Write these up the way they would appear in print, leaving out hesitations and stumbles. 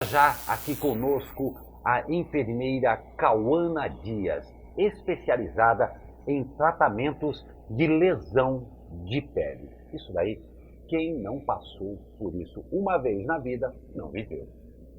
Já aqui conosco a enfermeira Cauana Dias, especializada em tratamentos de lesão de pele. Isso daí, quem não passou por isso uma vez na vida, não viveu,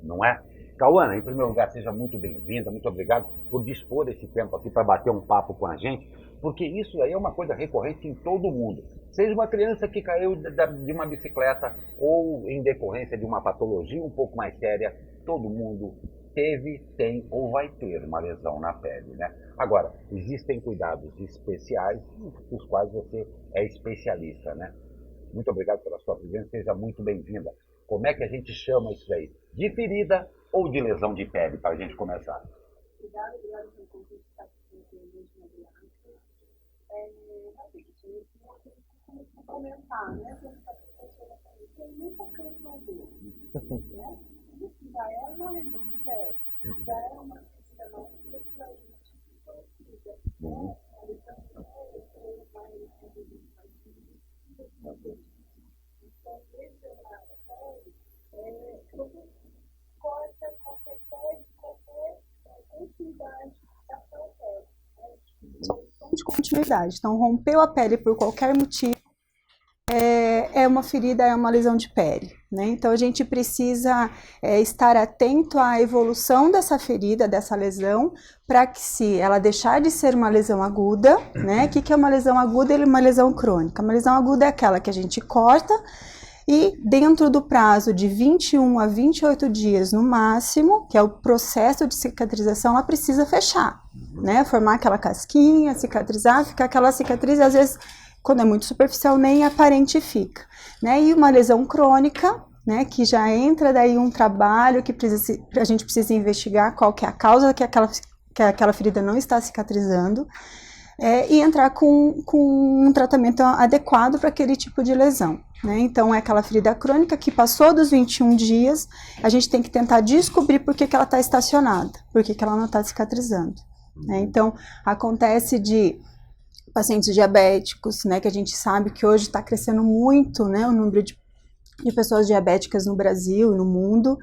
não é? Cauana, em primeiro lugar, seja muito bem-vinda, muito obrigado por dispor esse tempo aqui para bater um papo com a gente, porque isso aí é uma coisa recorrente em todo mundo. Seja uma criança que caiu de uma bicicleta ou em decorrência de uma patologia um pouco mais séria, todo mundo teve, tem ou vai ter uma lesão na pele, né? Agora, existem cuidados especiais, os quais você é especialista, né? Muito obrigado pela sua presença, seja muito bem-vinda. Como é que a gente chama isso aí? De ferida ou de lesão de pele, para a gente começar? Obrigada pelo convite de estar aqui com a gente na Bianca. Vou comentar, né? Tem muita cansador, né? Isso já é uma lesão de pele, já é uma ferida mais especialmente conhecida, né? A lesão de pele mais então, lesionar a pele, quando corta qualquer pele, qualquer continuidade da sua pele. Solução de continuidade. Então, rompeu a pele por qualquer motivo, é uma ferida, é uma lesão de pele, né? Então a gente precisa estar atento à evolução dessa ferida, dessa lesão, para que se ela deixar de ser uma lesão aguda, né? O que é uma lesão aguda e uma lesão crônica? Uma lesão aguda é aquela que a gente corta e dentro do prazo de 21 a 28 dias no máximo, que é o processo de cicatrização, ela precisa fechar, né? Formar aquela casquinha, cicatrizar, ficar aquela cicatriz, às vezes quando é muito superficial, nem aparente fica, né? E uma lesão crônica, né, que já entra daí um trabalho que a gente precisa investigar qual que é a causa que aquela ferida não está cicatrizando, e entrar com um tratamento adequado para aquele tipo de lesão, né? Então, é aquela ferida crônica que passou dos 21 dias, a gente tem que tentar descobrir por que ela está estacionada, por que ela não está cicatrizando, né? Então, acontece de pacientes diabéticos, né, que a gente sabe que hoje está crescendo muito, né, o número de pessoas diabéticas no Brasil e no mundo,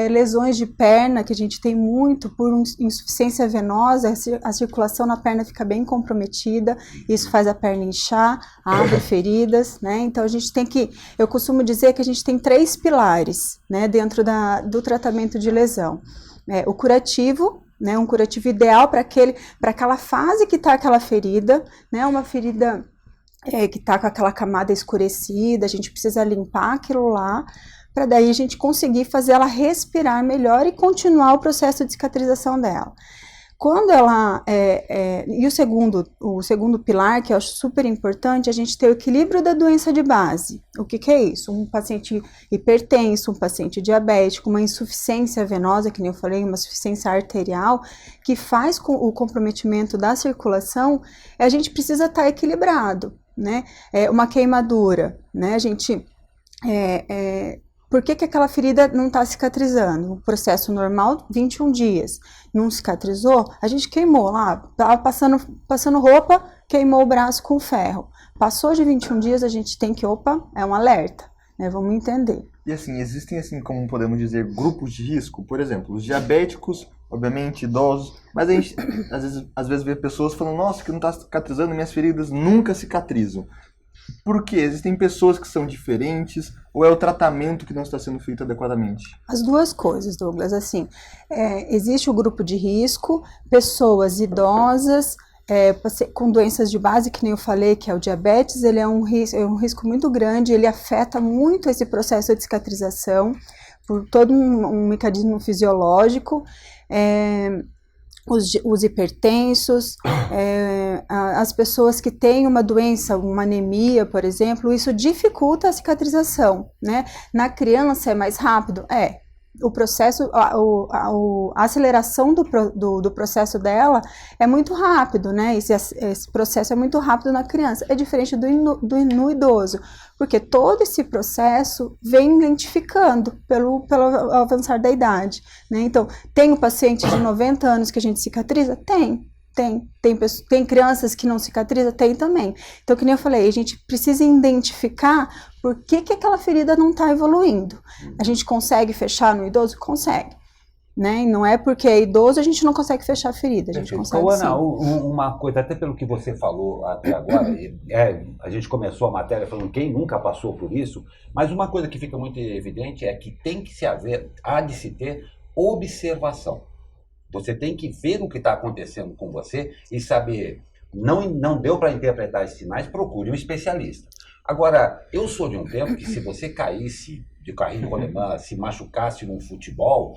lesões de perna, que a gente tem muito por insuficiência venosa, a circulação na perna fica bem comprometida, isso faz a perna inchar, abre feridas, né, então a gente tem que, eu costumo dizer que a gente tem 3 pilares, né, dentro do tratamento de lesão, o curativo, né, um curativo ideal para aquela fase que está aquela ferida, né, uma ferida que está com aquela camada escurecida, a gente precisa limpar aquilo lá, para daí a gente conseguir fazer ela respirar melhor e continuar o processo de cicatrização dela. Quando ela, e o segundo pilar, que eu acho super importante, a gente ter o equilíbrio da doença de base. O que é isso? Um paciente hipertenso, um paciente diabético, uma insuficiência venosa, que nem eu falei, uma insuficiência arterial, que faz com o comprometimento da circulação, a gente precisa estar equilibrado, né? Uma queimadura, né? A gente... Por que aquela ferida não está cicatrizando? O processo normal, 21 dias. Não cicatrizou? A gente queimou lá, estava passando roupa, queimou o braço com ferro. Passou de 21 dias, a gente tem que, é um alerta, né? Vamos entender. E assim, existem, assim, como podemos dizer, grupos de risco? Por exemplo, os diabéticos, obviamente, idosos, mas a gente às vezes vê pessoas falando, nossa, que não está cicatrizando, minhas feridas nunca cicatrizam. Por quê? Existem pessoas que são diferentes ou é o tratamento que não está sendo feito adequadamente? As duas coisas, Douglas. Assim, existe o grupo de risco, pessoas idosas, com doenças de base, que nem eu falei, que é o diabetes, ele é um risco muito grande, ele afeta muito esse processo de cicatrização, por todo um mecanismo fisiológico. Os hipertensos, as pessoas que têm uma doença, uma anemia, por exemplo, isso dificulta a cicatrização, né? Na criança é mais rápido? O processo, a aceleração do processo dela é muito rápido, né? Esse processo é muito rápido na criança, é diferente no idoso, porque todo esse processo vem lentificando pelo avançar da idade, né? Então, tem um paciente de 90 anos que a gente cicatriza? Tem. Tem crianças que não cicatrizam? Tem também. Então, que nem eu falei, a gente precisa identificar por que aquela ferida não está evoluindo. A gente consegue fechar no idoso? Consegue. Né? E não é porque é idoso a gente não consegue fechar a ferida, a gente consegue sim. Ana, uma coisa, até pelo que você falou até agora, a gente começou a matéria falando quem nunca passou por isso, mas uma coisa que fica muito evidente é que há de se ter observação. Você tem que ver o que está acontecendo com você e saber, não deu para interpretar esses sinais, procure um especialista. Agora, eu sou de um tempo que se você caísse de carrinho de rolemã, se machucasse num futebol,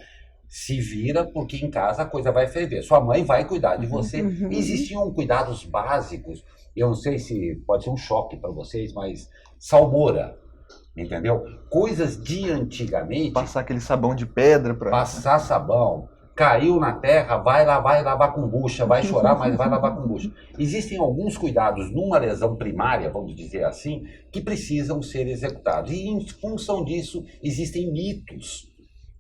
se vira, porque em casa a coisa vai ferver. Sua mãe vai cuidar de você. Existiam cuidados básicos, eu não sei se pode ser um choque para vocês, mas salmoura, entendeu? Coisas de antigamente. Passar aquele sabão de pedra para... Passar sabão. Caiu na terra, vai lavar com bucha, vai chorar, mas vai lavar com bucha. Existem alguns cuidados numa lesão primária, vamos dizer assim, que precisam ser executados. E em função disso, existem mitos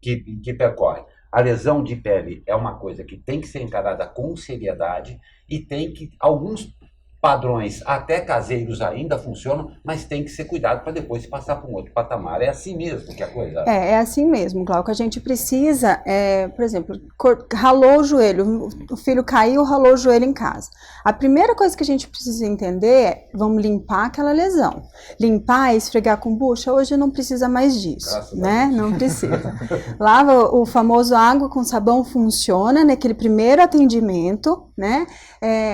que percorrem. A lesão de pele é uma coisa que tem que ser encarada com seriedade e tem que, alguns padrões até caseiros ainda funcionam, mas tem que ser cuidado para depois se passar para um outro patamar. É assim mesmo que a coisa... É assim mesmo, Glauco. A gente precisa, por exemplo, ralou o joelho, o filho caiu, ralou o joelho em casa. A primeira coisa que a gente precisa entender é, vamos limpar aquela lesão. Limpar e esfregar com bucha, hoje não precisa mais disso, né? Não precisa. Lava o famoso água com sabão, funciona naquele primeiro atendimento, né?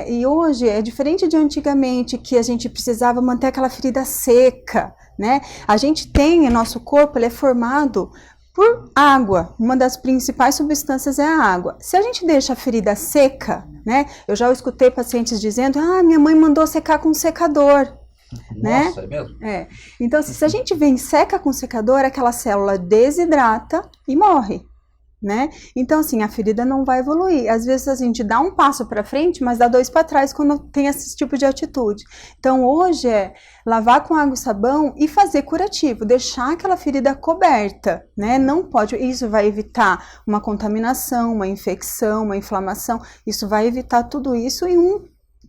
E hoje é diferente de antigamente, que a gente precisava manter aquela ferida seca, né? A gente tem, o nosso corpo, ele é formado por água. Uma das principais substâncias é a água. Se a gente deixa a ferida seca, né? Eu já escutei pacientes dizendo, minha mãe mandou secar com secador. Nossa, né? É mesmo? Então, se a gente vem seca com secador, aquela célula desidrata e morre. Né? Então, assim, a ferida não vai evoluir. Às vezes a gente dá um passo para frente, mas dá 2 para trás quando tem esse tipo de atitude. Então, hoje é lavar com água e sabão e fazer curativo, deixar aquela ferida coberta, né? Não pode, isso vai evitar uma contaminação, uma infecção, uma inflamação, isso vai evitar tudo isso e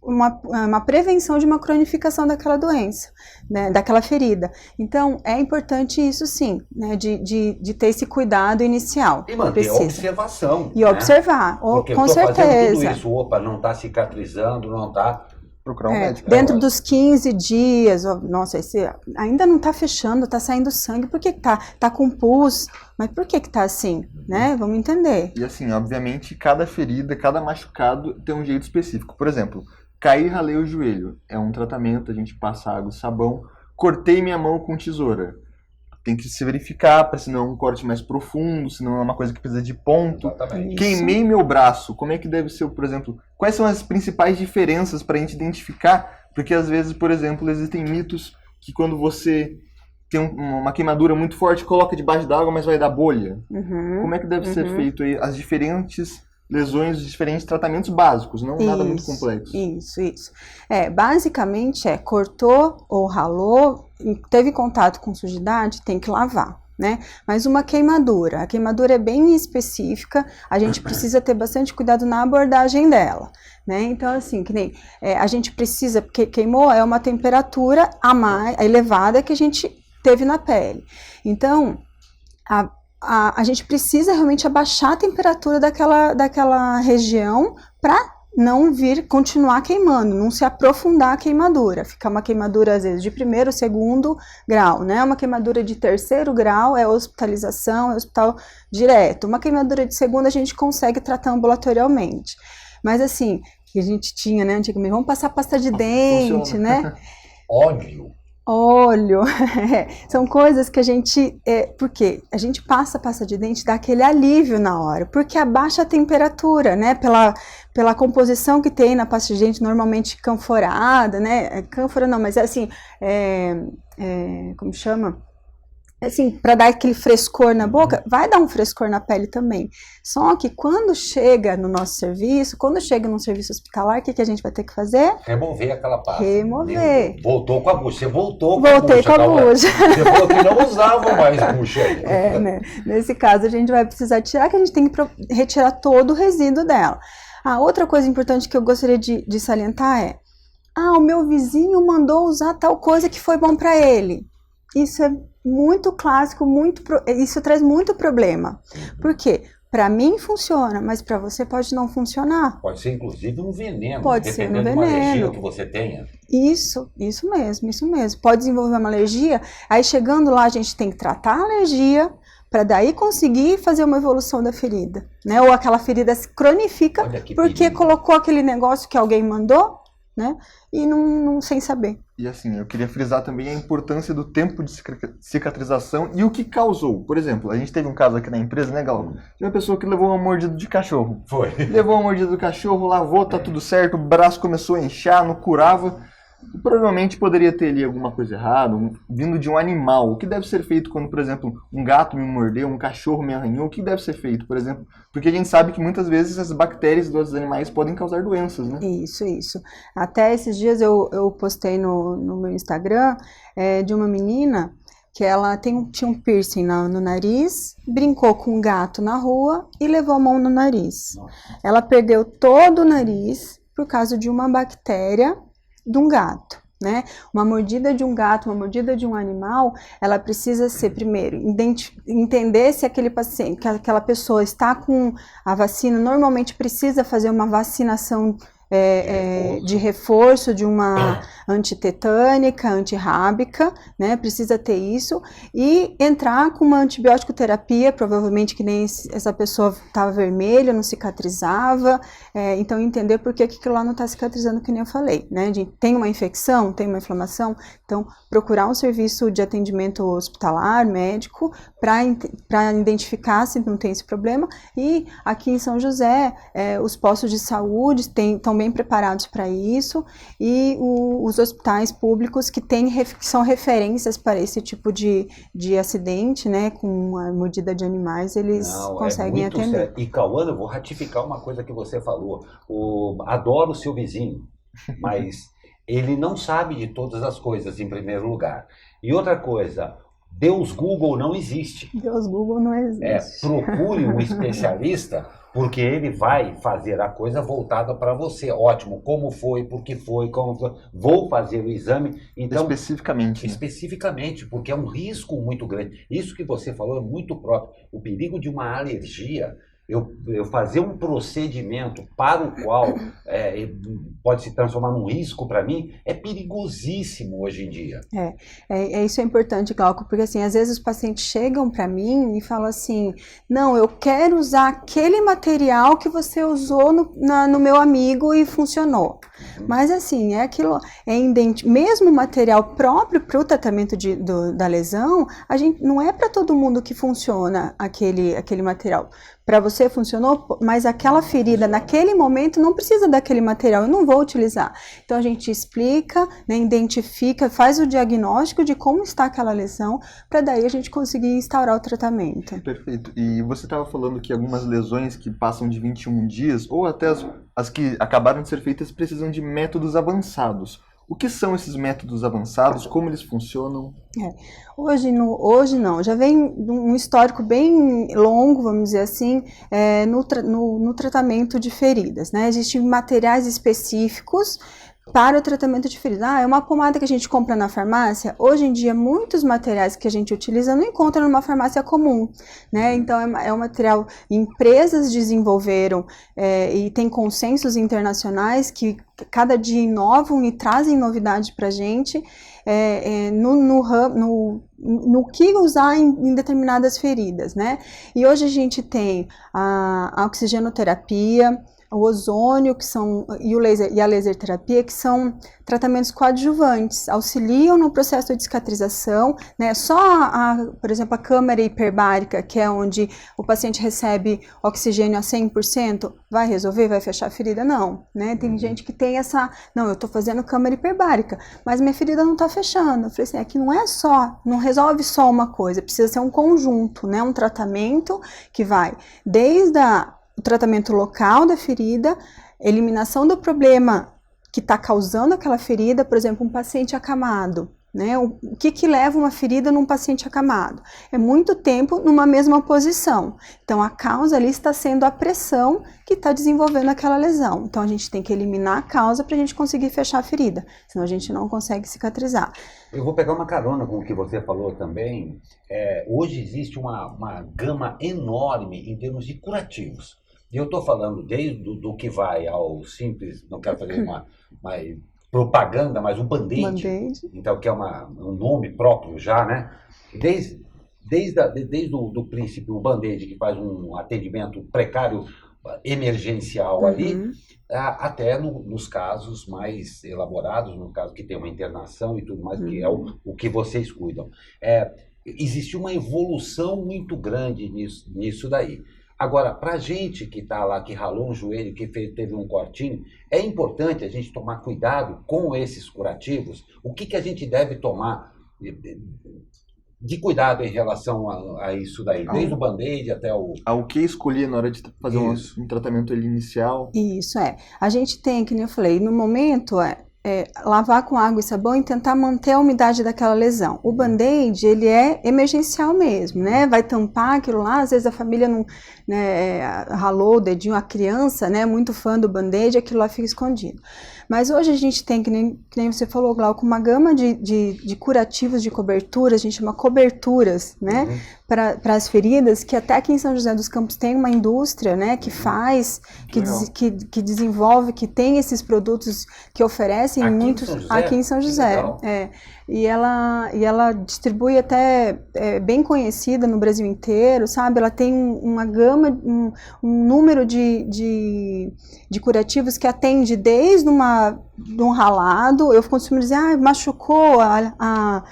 uma prevenção de uma cronificação daquela doença, né, daquela ferida. Então, é importante isso sim, né, de ter esse cuidado inicial. E manter a observação. E né? Observar, porque com eu tô certeza. Fazendo tudo isso, opa, não está cicatrizando, não está... Procurar um médico. Dentro dos 15 dias, nossa, ainda não está fechando, está saindo sangue, por que tá com pus? Mas por que tá assim, né? Vamos entender. E assim, obviamente, cada ferida, cada machucado tem um jeito específico. Por exemplo, caí e ralei o joelho. É um tratamento, a gente passa água e sabão. Cortei minha mão com tesoura. Tem que se verificar, para se não é um corte mais profundo, se não é uma coisa que precisa de ponto. Exatamente. Queimei meu braço. Como é que deve ser, por exemplo, quais são as principais diferenças para a gente identificar? Porque às vezes, por exemplo, existem mitos que quando você tem uma queimadura muito forte, coloca debaixo d'água, mas vai dar bolha. Como é que deve ser feito aí as diferentes lesões, os diferentes tratamentos básicos, não nada muito complexo. Isso. Basicamente cortou ou ralou, teve contato com sujidade, tem que lavar, né? Mas a queimadura é bem específica, a gente precisa ter bastante cuidado na abordagem dela, né? Então, assim, que nem a gente precisa, porque queimou é uma temperatura elevada que a gente teve na pele. Então, a gente precisa realmente abaixar a temperatura daquela região para não continuar queimando, não se aprofundar a queimadura. Fica uma queimadura, às vezes, de 1º, 2º grau, né? Uma queimadura de 3º grau é hospitalização, é hospital direto. Uma queimadura de 2º a gente consegue tratar ambulatorialmente. Mas, assim, que a gente tinha, né, antigamente, vamos passar pasta de dente, né? Óleo, são coisas que a gente, porque a gente passa pasta de dente, dá aquele alívio na hora, porque abaixa a temperatura, né, pela composição que tem na pasta de dente, normalmente canforada, né, cânfora não, mas é assim, como chama? Assim, para dar aquele frescor na boca, vai dar um frescor na pele também. Só que quando chega no nosso serviço, quando chega num serviço hospitalar, o que a gente vai ter que fazer? Remover aquela pasta. Remover. Voltou com a bucha. Você voltou com Voltei a bucha. Com a bucha. Você falou que não usava mais bucha. Né? Nesse caso, a gente vai precisar tirar, que a gente tem que retirar todo o resíduo dela. Outra coisa importante que eu gostaria de salientar é: o meu vizinho mandou usar tal coisa que foi bom para ele. Isso é muito clássico, isso traz muito problema. Por quê? Para mim funciona, mas para você pode não funcionar. Pode ser inclusive um veneno, Pode ser um dependendo de uma alergia veneno. que você tenha. Isso mesmo. Pode desenvolver uma alergia, aí chegando lá a gente tem que tratar a alergia para daí conseguir fazer uma evolução da ferida, né? Ou aquela ferida se cronifica porque colocou aquele negócio que alguém mandou, né? E não sem saber. E assim, eu queria frisar também a importância do tempo de cicatrização e o que causou. Por exemplo, a gente teve um caso aqui na empresa, né, Glauco? Tinha uma pessoa que levou uma mordida de cachorro. Foi. Levou uma mordida do cachorro, lavou, tá tudo certo, o braço começou a inchar, não curava. E provavelmente poderia ter ali alguma coisa errada, vindo de um animal. O que deve ser feito quando, por exemplo, um gato me mordeu, um cachorro me arranhou? O que deve ser feito, por exemplo? Porque a gente sabe que muitas vezes as bactérias dos animais podem causar doenças, né? Isso. Até esses dias eu postei no meu Instagram de uma menina que ela tinha um piercing no nariz, brincou com um gato na rua e levou a mão no nariz. Ela perdeu todo o nariz por causa de uma bactéria de um gato, né? Uma mordida de um gato, uma mordida de um animal, ela precisa ser, primeiro, entender se aquele paciente, que aquela pessoa está com a vacina, normalmente precisa fazer uma vacinação de reforço, de uma antitetânica, antirrábica, né? Precisa ter isso e entrar com uma antibiótico terapia, provavelmente que nem essa pessoa estava vermelha, não cicatrizava, então entender por que aquilo lá não está cicatrizando, que nem eu falei, né? Tem uma infecção, tem uma inflamação, então procurar um serviço de atendimento hospitalar, médico, para identificar se não tem esse problema. E aqui em São José, os postos de saúde estão bem preparados para isso, e os hospitais públicos que são referências para esse tipo de acidente, né, com a mordida de animais, eles conseguem atender. Sério. E Cauã, eu vou ratificar uma coisa que você falou. Adoro o seu vizinho, mas ele não sabe de todas as coisas, em primeiro lugar. E outra coisa, Deus Google não existe. Deus Google não existe. Procure um especialista, porque ele vai fazer a coisa voltada para você. Ótimo, como foi, por que foi, como foi. Vou fazer o exame. Então, especificamente. Especificamente, porque é um risco muito grande. Isso que você falou é muito próprio. O perigo de uma alergia, eu fazer um procedimento para o qual pode se transformar num risco para mim, é perigosíssimo hoje em dia. Isso é importante, Glauco, porque assim, às vezes os pacientes chegam para mim e falam assim: não, eu quero usar aquele material que você usou no meu amigo e funcionou. Mas assim, aquilo, mesmo o material próprio para o tratamento da lesão, não é para todo mundo que funciona aquele material. Para você funcionou, mas aquela ferida naquele momento não precisa daquele material, eu não vou utilizar. Então a gente explica, né, identifica, faz o diagnóstico de como está aquela lesão, para daí a gente conseguir instaurar o tratamento. Perfeito. E você estava falando que algumas lesões que passam de 21 dias, ou até as que acabaram de ser feitas, precisam de métodos avançados. O que são esses métodos avançados? Como eles funcionam? Hoje não. Já vem um histórico bem longo, vamos dizer assim, no tratamento de feridas, né? Existem materiais específicos para o tratamento de feridas. É uma pomada que a gente compra na farmácia. Hoje em dia, muitos materiais que a gente utiliza não encontra numa farmácia comum, né? Então, é um material que empresas desenvolveram e tem consensos internacionais que cada dia inovam e trazem novidade para a gente no que usar em determinadas feridas, né? E hoje a gente tem a oxigenoterapia, o ozônio, e a laser terapia, que são tratamentos coadjuvantes, auxiliam no processo de cicatrização, né? Só, por exemplo, a câmara hiperbárica, que é onde o paciente recebe oxigênio a 100%, vai resolver, vai fechar a ferida? Não, né? Tem gente que tem não, eu tô fazendo câmara hiperbárica, mas minha ferida não tá fechando. Eu falei assim, aqui não resolve só uma coisa, precisa ser um conjunto, né? Um tratamento que vai desde o tratamento local da ferida, eliminação do problema que está causando aquela ferida, por exemplo, um paciente acamado, Né? O que leva uma ferida num paciente acamado? É muito tempo numa mesma posição. Então, a causa ali está sendo a pressão que está desenvolvendo aquela lesão. Então, a gente tem que eliminar a causa para a gente conseguir fechar a ferida, senão a gente não consegue cicatrizar. Eu vou pegar uma carona com o que você falou também. Hoje existe uma gama enorme em termos de curativos. E eu estou falando desde do que vai ao simples, não quero fazer uma propaganda, mas o Band-Aid, então, que é um nome próprio já, né? Desde o princípio, o Band-Aid, que faz um atendimento precário, emergencial ali, até nos casos mais elaborados, no caso que tem uma internação e tudo mais, que é o que vocês cuidam. Existe uma evolução muito grande nisso daí. Agora, para a gente que está lá, que ralou um joelho, que teve um cortinho, é importante a gente tomar cuidado com esses curativos. O que a gente deve tomar de cuidado em relação a isso daí? Desde o Band-Aid até o... Ao que escolher na hora de fazer um tratamento ali inicial? Isso, A gente tem, que nem eu falei, no momento... lavar com água e sabão e tentar manter a umidade daquela lesão. O Band-Aid, ele é emergencial mesmo, né? Vai tampar aquilo lá, às vezes a família não, né, ralou o dedinho, a criança, né, muito fã do Band-Aid, aquilo lá fica escondido. Mas hoje a gente tem, que nem você falou, Glauco, uma gama de curativos, de coberturas, a gente chama coberturas, né, para as feridas, que até aqui em São José dos Campos tem uma indústria, né, que faz, que desenvolve, que tem esses produtos, que oferecem aqui em São José. E ela distribui até, bem conhecida no Brasil inteiro, sabe? Ela tem uma gama, um número de curativos que atende desde um ralado. Eu costumo dizer, machucou, a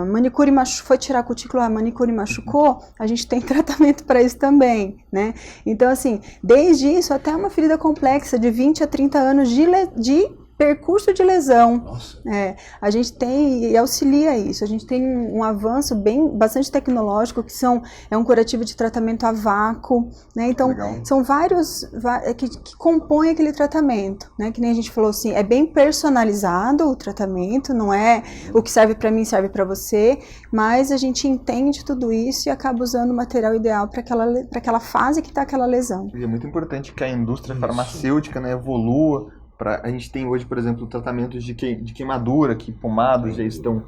manicure foi tirar a cutícula, a manicure machucou, a gente tem tratamento para isso também, né? Então, assim, desde isso até uma ferida complexa de 20 a 30 anos de percurso de lesão. A gente tem e auxilia isso. A gente tem um avanço bastante tecnológico, que é um curativo de tratamento a vácuo, né? Então, são vários que compõem aquele tratamento, né? Que nem a gente falou assim, é bem personalizado o tratamento, não é o que serve para mim serve para você, mas a gente entende tudo isso e acaba usando o material ideal para aquela fase que está aquela lesão. É muito importante que a indústria farmacêutica, né, evolua. A gente tem hoje, por exemplo, tratamentos de queimadura, que pomadas já estão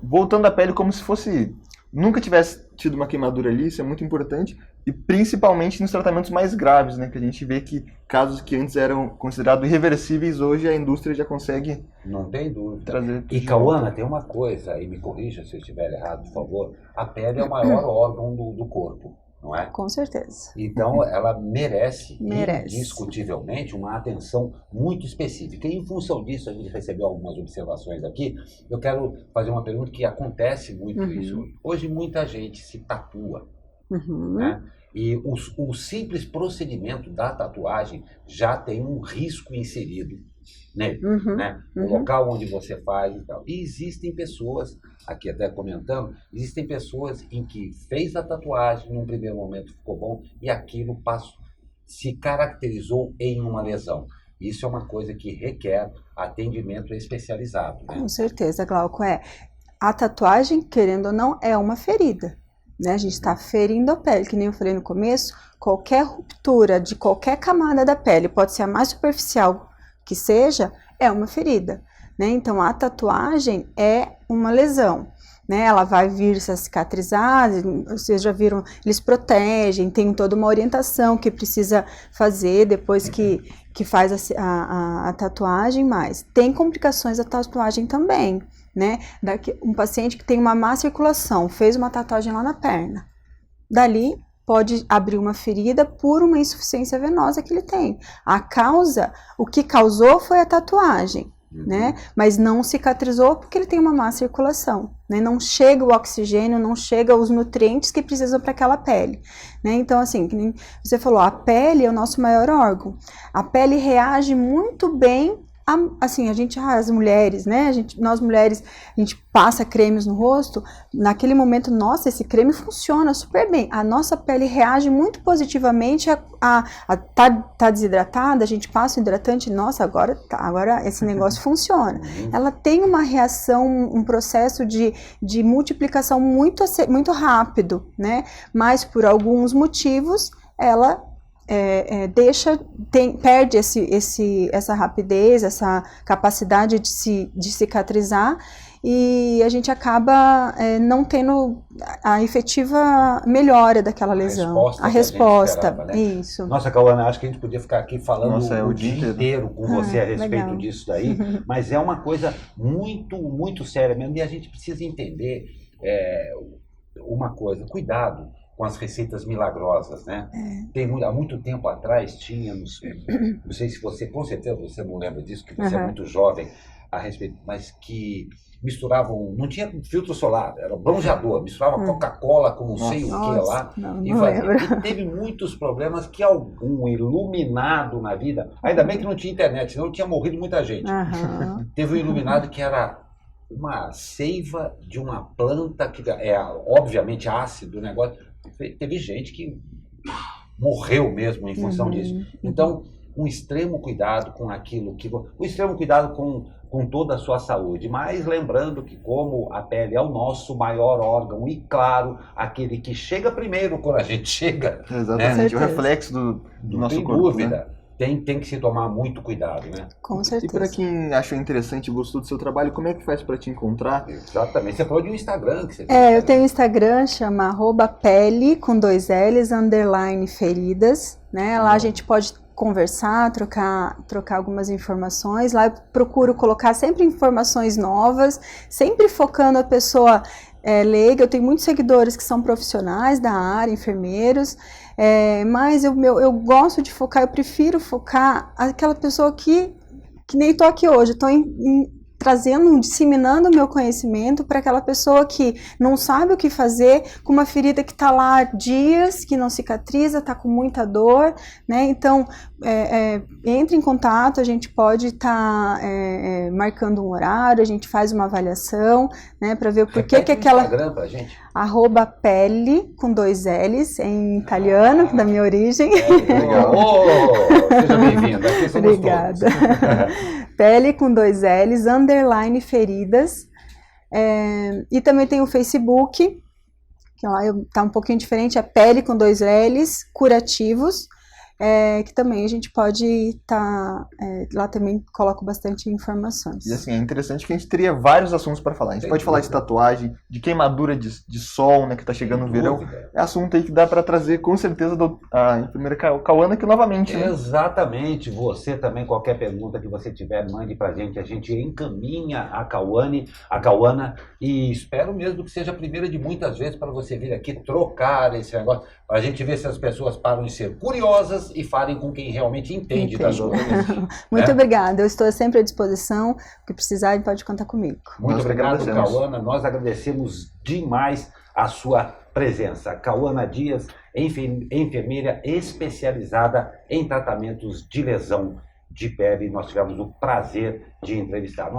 voltando à pele como se fosse... Nunca tivesse tido uma queimadura ali, isso é muito importante. E principalmente nos tratamentos mais graves, né? Que a gente vê que casos que antes eram considerados irreversíveis, hoje a indústria já consegue... Não tem dúvida. Trazer. E, Cauana, tem uma coisa, e me corrija se eu estiver errado, por favor. A pele é o maior órgão do corpo. Não é? Com certeza. Então, ela merece, indiscutivelmente, uma atenção muito específica. E, em função disso, a gente recebeu algumas observações aqui. Eu quero fazer uma pergunta que acontece muito isso. Hoje, muita gente se tatua, né? E o simples procedimento da tatuagem já tem um risco inserido nele, né? O local onde você faz e tal. E existem pessoas, aqui até comentando, existem pessoas em que fez a tatuagem, num primeiro momento ficou bom, e aquilo se caracterizou em uma lesão. Isso é uma coisa que requer atendimento especializado, né? Com certeza, Glauco. A tatuagem, querendo ou não, é uma ferida, né? A gente está ferindo a pele, que nem eu falei no começo, qualquer ruptura de qualquer camada da pele, pode ser a mais superficial que seja, é uma ferida, né? Então, a tatuagem é uma lesão, né? Ela vai vir se cicatrizar, vocês já viram, eles protegem, tem toda uma orientação que precisa fazer depois que faz a tatuagem, mas tem complicações da tatuagem também, né? Um paciente que tem uma má circulação, fez uma tatuagem lá na perna, dali pode abrir uma ferida por uma insuficiência venosa que ele tem. O que causou foi a tatuagem, né? Mas não cicatrizou porque ele tem uma má circulação, né? Não chega o oxigênio, não chega os nutrientes que precisam para aquela pele, né? Então, assim, que nem você falou, a pele é o nosso maior órgão. A pele reage muito bem Assim, as mulheres, né? Nós mulheres, a gente passa cremes no rosto, naquele momento, nossa, esse creme funciona super bem. A nossa pele reage muito positivamente tá desidratada, a gente passa o hidratante, nossa, agora esse negócio funciona. Ela tem uma reação, um processo de multiplicação muito rápido, né? Mas por alguns motivos, ela perde essa rapidez, essa capacidade de cicatrizar, e a gente acaba não tendo a efetiva melhora daquela lesão. A resposta, esperava, né? Isso. Nossa, Cauana, acho que a gente podia ficar aqui falando o dia inteiro com você a respeito legal. disso daí, mas é uma coisa muito, muito séria mesmo, e a gente precisa entender uma coisa, cuidado com as receitas milagrosas, né? Há muito tempo atrás tínhamos, não sei se você, com certeza você não lembra disso, que você é muito jovem a respeito, mas que misturavam, não tinha filtro solar, era bronzeador, misturava Coca-Cola com não sei o que lá, e teve muitos problemas que algum iluminado na vida, ainda bem que não tinha internet, senão tinha morrido muita gente. Teve um iluminado que era uma seiva de uma planta que é obviamente ácido o negócio. Teve gente que morreu mesmo em função disso. Então, um extremo cuidado com aquilo um extremo cuidado com toda a sua saúde, mas lembrando que como a pele é o nosso maior órgão e, claro, aquele que chega primeiro quando a gente chega. Exatamente, né? O reflexo do nosso tem corpo. Dúvida. Né? Tem que se tomar muito cuidado, né? Com certeza. E para quem achou interessante e gostou do seu trabalho, como é que faz para te encontrar? Exatamente. Você falou de um Instagram que você tem. Eu tenho um Instagram, chama @pele com 2 L's, _feridas, né? Lá a gente pode conversar, trocar algumas informações. Lá eu procuro colocar sempre informações novas, sempre focando a pessoa leiga. Eu tenho muitos seguidores que são profissionais da área, enfermeiros, mas eu gosto de focar, eu prefiro focar aquela pessoa que nem estou aqui hoje, estou disseminando o meu conhecimento para aquela pessoa que não sabe o que fazer, com uma ferida que está lá há dias, que não cicatriza, está com muita dor, né? Então, entre em contato, a gente pode estar marcando um horário, a gente faz uma avaliação, né, para ver por que aquela... Instagram pra gente. @pele com 2 L's, em italiano, da minha origem. Legal. Seja bem-vinda. Obrigada. Pele com 2 L's, _feridas. E também tem o Facebook, que lá tá um pouquinho diferente, é Pele com 2 L's, curativos, que também a gente pode estar... lá também coloco bastante informações. E assim, é interessante que a gente teria vários assuntos para falar. A gente pode falar de tatuagem, de queimadura de sol, né, que está chegando no verão. É assunto aí que dá para trazer com certeza a enfermeira Cauana aqui novamente. Né? Exatamente. Você também, qualquer pergunta que você tiver, mande para a gente encaminha a Cauana, e espero mesmo que seja a primeira de muitas vezes para você vir aqui trocar esse negócio, para a gente ver se as pessoas param de ser curiosas e falem com quem realmente entende das coisas. Muito obrigada, eu estou sempre à disposição, o que precisar pode contar comigo. Muito obrigado, Cauana, nós agradecemos demais a sua presença. Cauana Dias, enfermeira especializada em tratamentos de lesão de pele, nós tivemos o prazer de entrevistar.